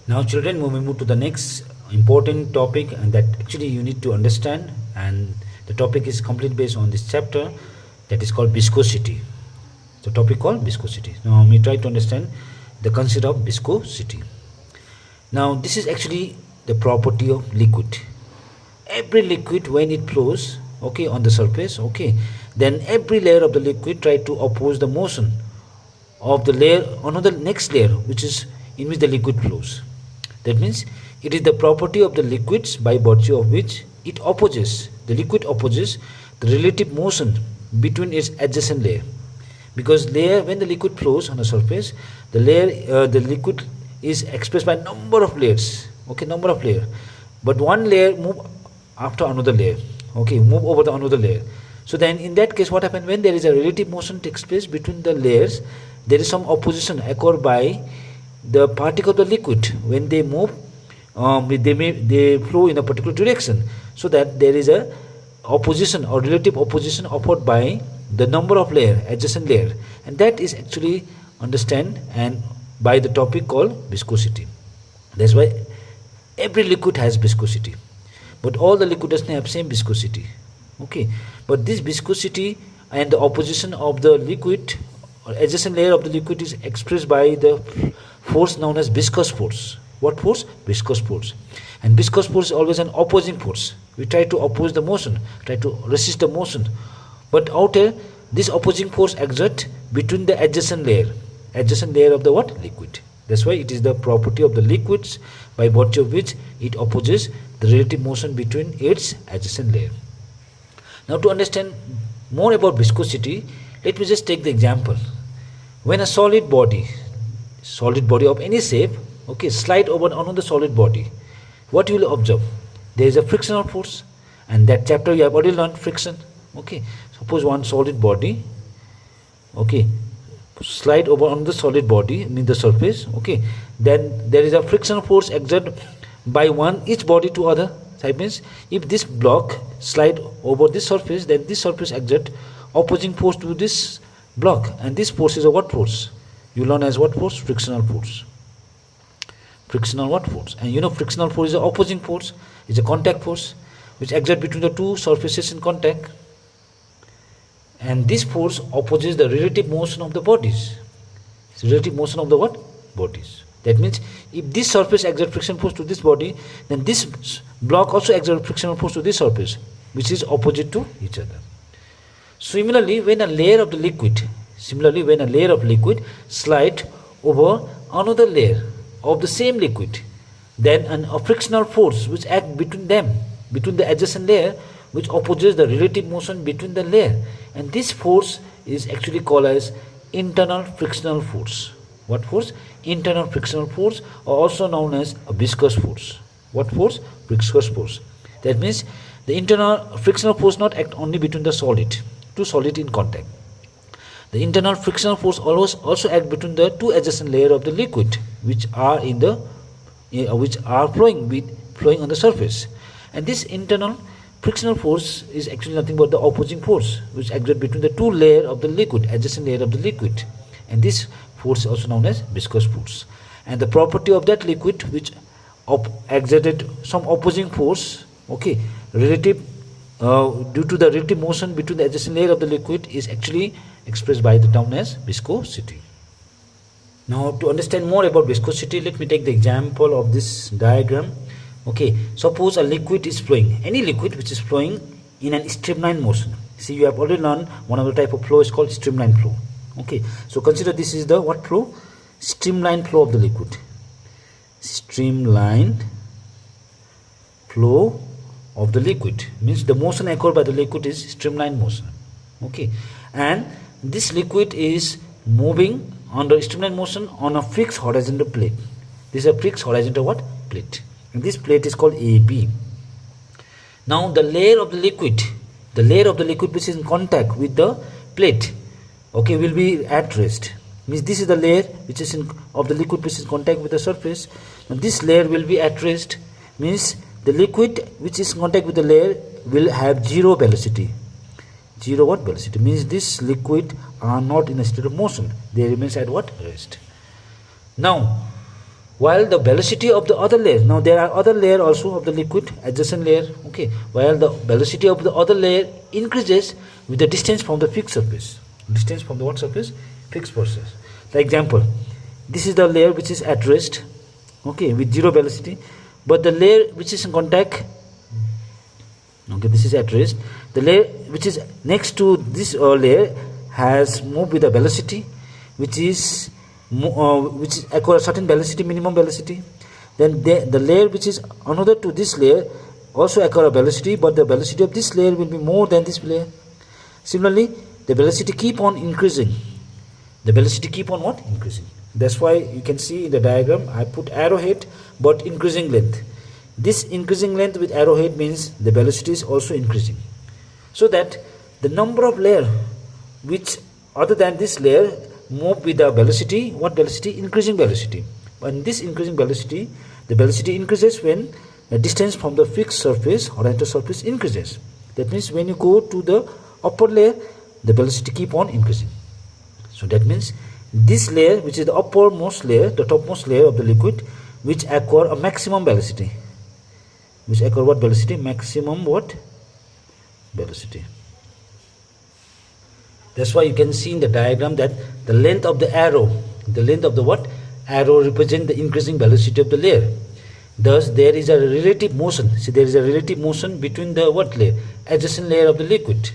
Now children, we move to the next important topic, and that actually you need to understand, and the topic is completely based on this chapter, that is called viscosity. The topic called viscosity. Now we try to understand the concept of viscosity. Now this is actually the property of liquid. Every liquid, when it flows, okay, on the surface, okay, then every layer of the liquid try to oppose the motion of the layer on the next layer, which is in which the liquid flows. That means it is the property of the liquids by virtue of which it opposes, the liquid opposes the relative motion between its adjacent layer. Because layer, when the liquid flows on a surface, the layer, the liquid is expressed by number of layers, okay, number of layer, but one layer move after another layer, okay, move over the another layer. So then in that case, what happens when there is a relative motion takes place between the layers, there is some opposition occurred by the particle of the liquid. When they move, they flow in a particular direction, so that there is a opposition or relative opposition offered by the number of layer, adjacent layer, and that is actually understand and by the topic called viscosity. That's why every liquid has viscosity, but all the liquid doesn't have same viscosity, okay. But this viscosity and the opposition of the liquid or adjacent layer of the liquid is expressed by the force known as viscous force. What force? Viscous force. And viscous force is always an opposing force. We try to oppose the motion, try to resist the motion, but out here this opposing force exerts between the adjacent layer of the what? Liquid. That's why it is the property of the liquids by virtue of which it opposes the relative motion between its adjacent layer. Now to understand more about viscosity, let me just take the example. When a solid body of any shape, okay, slide over another solid body, what you will observe? There is a frictional force, and that chapter you have already learned friction, okay. Suppose one solid body, okay, slide over on the solid body, mean the surface, okay, then there is a frictional force exerted by each body to other. That means if this block slide over this surface, then this surface exert opposing force to this block, and this force is a what force? You learn as what force? Frictional force. Frictional what force? And you know frictional force is an opposing force, is a contact force which exert between the two surfaces in contact, and this force opposes the relative motion of the bodies. It's relative motion of the what? Bodies. That means if this surface exerts friction force to this body, then this block also exerts frictional force to this surface, which is opposite to each other. Similarly, when a layer of liquid slide over another layer of the same liquid, then a frictional force which act between them, between the adjacent layer, which opposes the relative motion between the layer, and this force is actually called as internal frictional force. What force? Internal frictional force, or also known as a viscous force. What force? Viscous force. That means the internal frictional force not act only between the two solid in contact. The internal frictional force also act between the two adjacent layer of the liquid, which are flowing on the surface. And this internal frictional force is actually nothing but the opposing force which exerts between the two layer of the liquid, adjacent layer of the liquid, and this force is also known as viscous force. And the property of that liquid which exerted some opposing force, okay, relative due to the relative motion between the adjacent layer of the liquid, is actually expressed by the term as viscosity. Now to understand more about viscosity, let me take the example of this diagram. Okay, suppose a liquid is flowing, any liquid which is flowing in a streamline motion. See, you have already learned one of the type of flow is called streamline flow. Okay, so consider this is the what flow? Streamline flow of the liquid. Streamline flow of the liquid means the motion occurred by the liquid is streamline motion. Okay, and this liquid is moving under streamline motion on a fixed horizontal plate. This is a fixed horizontal what? Plate. And this plate is called AB. Now the layer of the liquid which is in contact with the plate, okay, will be at rest. Means this is the layer which is of the liquid which is in contact with the surface. Now this layer will be at rest, means the liquid which is in contact with the layer will have zero velocity. Zero what? Velocity. Means this liquid are not in a state of motion. They remains at what? Rest. Now while the velocity of the other layer, now there are other layer also of the liquid, adjacent layer, okay, while the velocity of the other layer increases with the distance from the fixed surface. Distance from the what surface? Fixed surface. For example, this is the layer which is at rest, okay, with zero velocity, but the layer which is in contact, okay, this is at rest. The layer which is next to this layer has moved with a velocity which acquire a certain velocity, minimum velocity. Then the layer which is another to this layer also acquire a velocity, but the velocity of this layer will be more than this layer. Similarly, the velocity keep on increasing. The velocity keep on what? Increasing. That's why you can see in the diagram I put arrowhead but increasing length. This increasing length with arrowhead means the velocity is also increasing. So that the number of layer which other than this layer move with the velocity, what velocity? Increasing velocity. And this increasing velocity, the velocity increases when the distance from the fixed surface, horizontal surface, increases. That means when you go to the upper layer, the velocity keep on increasing. So that means this layer, which is the uppermost layer, the topmost layer of the liquid, which acquire a maximum velocity. Which acquire what velocity? Maximum what? Velocity. That's why you can see in the diagram that the length of the arrow, the length of the what? Arrow represent the increasing velocity of the layer. Thus, there is a relative motion. See, there is a relative motion between the what layer? Adjacent layer of the liquid.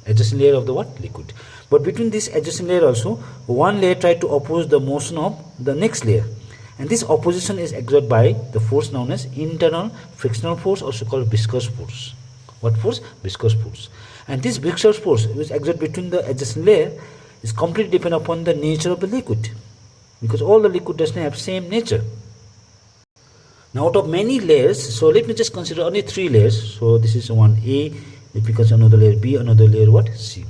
Adjacent layer of the what? Liquid. But between this adjacent layer also, one layer try to oppose the motion of the next layer. And this opposition is exerted by the force known as internal frictional force, also called viscous force. What force? Viscous force. And this viscous force which exerted between the adjacent layer is completely dependent upon the nature of the liquid, because all the liquid does not have same nature. Now out of many layers, so let me just consider only 3 layers. So this is one A, let me consider another layer B, another layer what? C.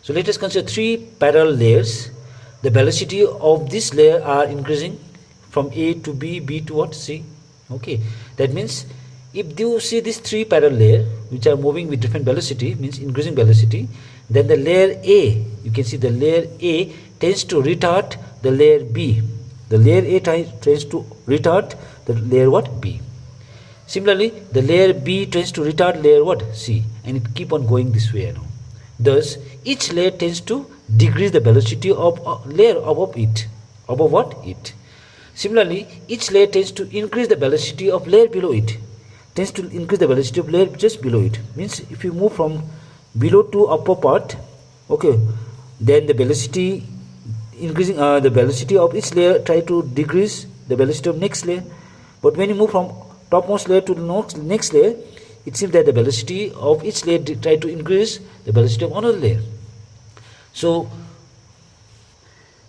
So let us consider 3 parallel layers. The velocity of this layer are increasing from A to B, B to what? C. Okay, that means if you see these 3 parallel layers which are moving with different velocity, means increasing velocity, then the layer A, you can see the layer A tends to retard the layer B. The layer A tends to retard the layer what? B. Similarly, the layer B tends to retard layer what? C, and it keep on going this way now. Thus, each layer tends to decrease the velocity of a layer above it. Above what? It. Similarly, each layer tends to increase the velocity of layer below it. Tends to increase the velocity of layer just below it. Means if you move from below to upper part, okay, then the velocity increasing, the velocity of each layer try to decrease the velocity of next layer. But when you move from topmost layer to the next layer, it seems that the velocity of each layer try to increase the velocity of another layer. So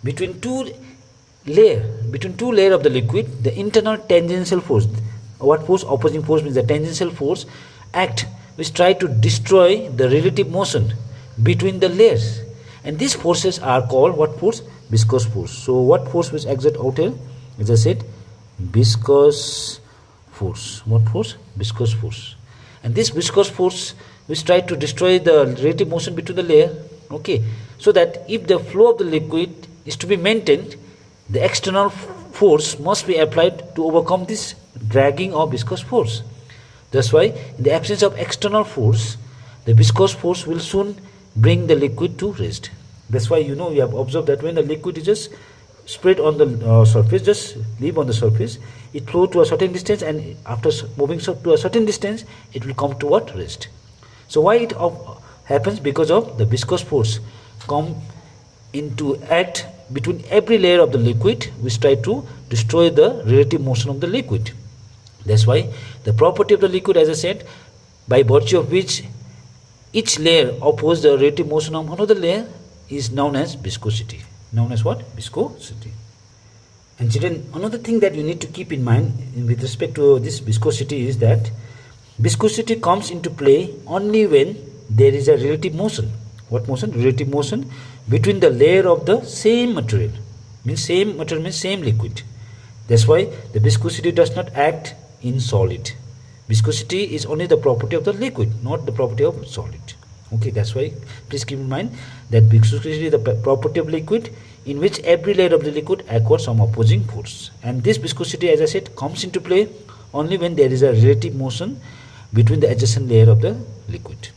between two layer of the liquid, the internal tangential force, what force? Opposing force means the tangential force act which try to destroy the relative motion between the layers, and these forces are called what force? Viscous force. So what force which exert out here? As I said, viscous force. What force? Viscous force. And this viscous force which try to destroy the relative motion between the layer, okay, so that if the flow of the liquid is to be maintained, the external force must be applied to overcome this dragging of viscous force. That's why in the absence of external force, the viscous force will soon bring the liquid to rest. That's why we have observed that when the liquid is just spread on the surface, just leave on the surface, it flow to a certain distance, and after moving to a certain distance, it will come to what? Rest. So why it happens? Because of the viscous force come into act between every layer of the liquid, which try to destroy the relative motion of the liquid. That's why the property of the liquid, as I said, by virtue of which each layer opposes the relative motion of another layer, is known as viscosity. Known as what? Viscosity. And children, another thing that you need to keep in mind with respect to this viscosity is that viscosity comes into play only when there is a relative motion. What motion? Relative motion between the layer of the same material. Same material means same liquid. That's why the viscosity does not act in solid. Viscosity is only the property of the liquid, not the property of solid. Okay, that's why please keep in mind that viscosity is the property of liquid. in which every layer of the liquid acquires some opposing force. And this viscosity, as I said, comes into play only when there is a relative motion between the adjacent layer of the liquid.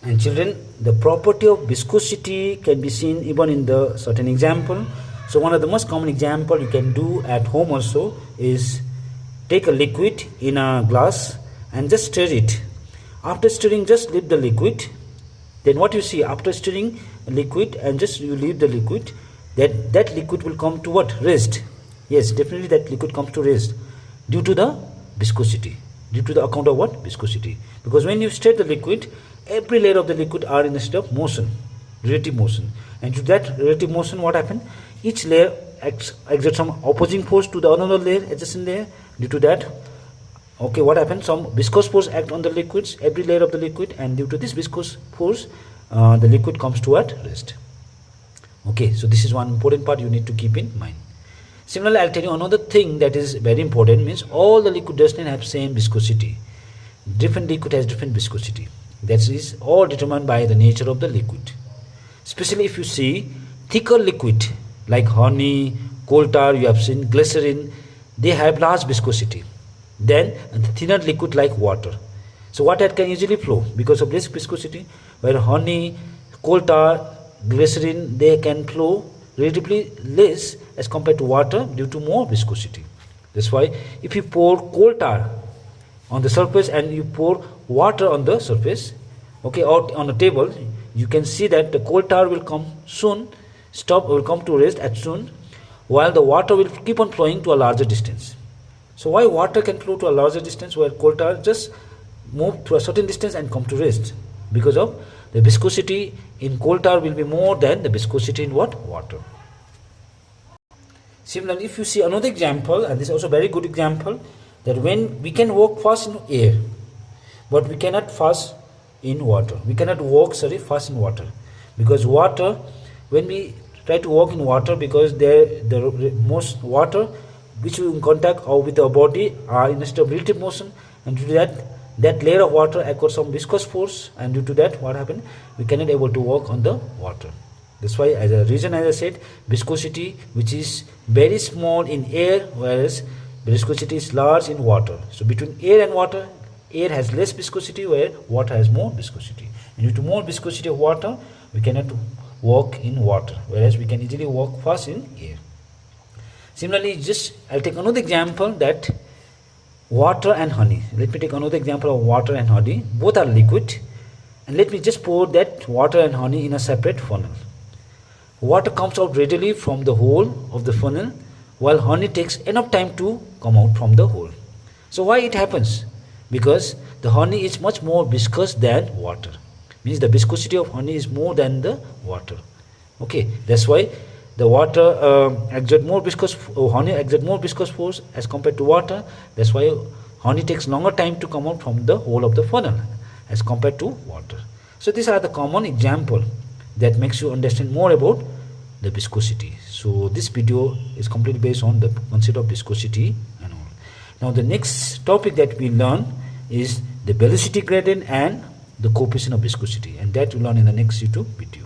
And children, the property of viscosity can be seen even in the certain example. So one of the most common example you can do at home also is take a liquid in a glass and just stir it. After stirring, just leave the liquid. Then what you see, after stirring a liquid and just you leave the liquid, that liquid will come to what? Rest. Yes, definitely that liquid comes to rest due to the viscosity. Due to the account of what? Viscosity. Because when you stir the liquid, every layer of the liquid are in a state of motion, relative motion. And to that relative motion, what happens? Each layer exerts some opposing force to the another layer, adjacent layer. Due to that, okay, what happens? Some viscous force act on the liquids, every layer of the liquid, and due to this viscous force, the liquid comes to at rest. Okay, so this is one important part you need to keep in mind. Similarly, I'll tell you another thing that is very important, means all the liquid does not have same viscosity. Different liquid has different viscosity. That is all determined by the nature of the liquid. Especially if you see thicker liquid like honey, coal tar, you have seen glycerin, they have large viscosity. Then thinner liquid like water. So water can easily flow because of this viscosity, where honey, coal tar, glycerin, they can flow relatively less as compared to water due to more viscosity. That's why if you pour coal tar on the surface and you pour water on the surface, okay, or on a table, you can see that the coal tar will come soon, will come to rest at soon, while the water will keep on flowing to a larger distance. So why water can flow to a larger distance where coal tar just move to a certain distance and come to rest? Because of the viscosity in coal tar will be more than the viscosity in what? Water. Similarly, if you see another example, and this is also a very good example, that when we can walk fast in air, but we cannot fast in water. We cannot walk, fast in water. Because water, when we try to walk in water, because the most water which we in contact or with our body are in a state of relative motion, and due to that layer of water acquires some viscous force, and due to that, what happened? We cannot able to walk on the water. That's why, as a reason, as I said, viscosity which is very small in air, whereas viscosity is large in water. So between air and water, air has less viscosity, where water has more viscosity. And due to more viscosity of water, we cannot walk in water, whereas we can easily walk fast in air. Similarly, I'll take another example, that water and honey. Let me take another example of water and honey. Both are liquid, and let me just pour that water and honey in a separate funnel. Water comes out readily from the hole of the funnel, while honey takes enough time to come out from the hole. So why it happens? Because the honey is much more viscous than water. Means the viscosity of honey is more than the water. Okay, that's why the water honey exert more viscous force as compared to water. That's why honey takes longer time to come out from the hole of the funnel as compared to water. So these are the common example that makes you understand more about the viscosity. So this video is completely based on the concept of viscosity and all. Now the next topic that we learn is the velocity gradient and the coefficient of viscosity, and that we learn in the next YouTube video.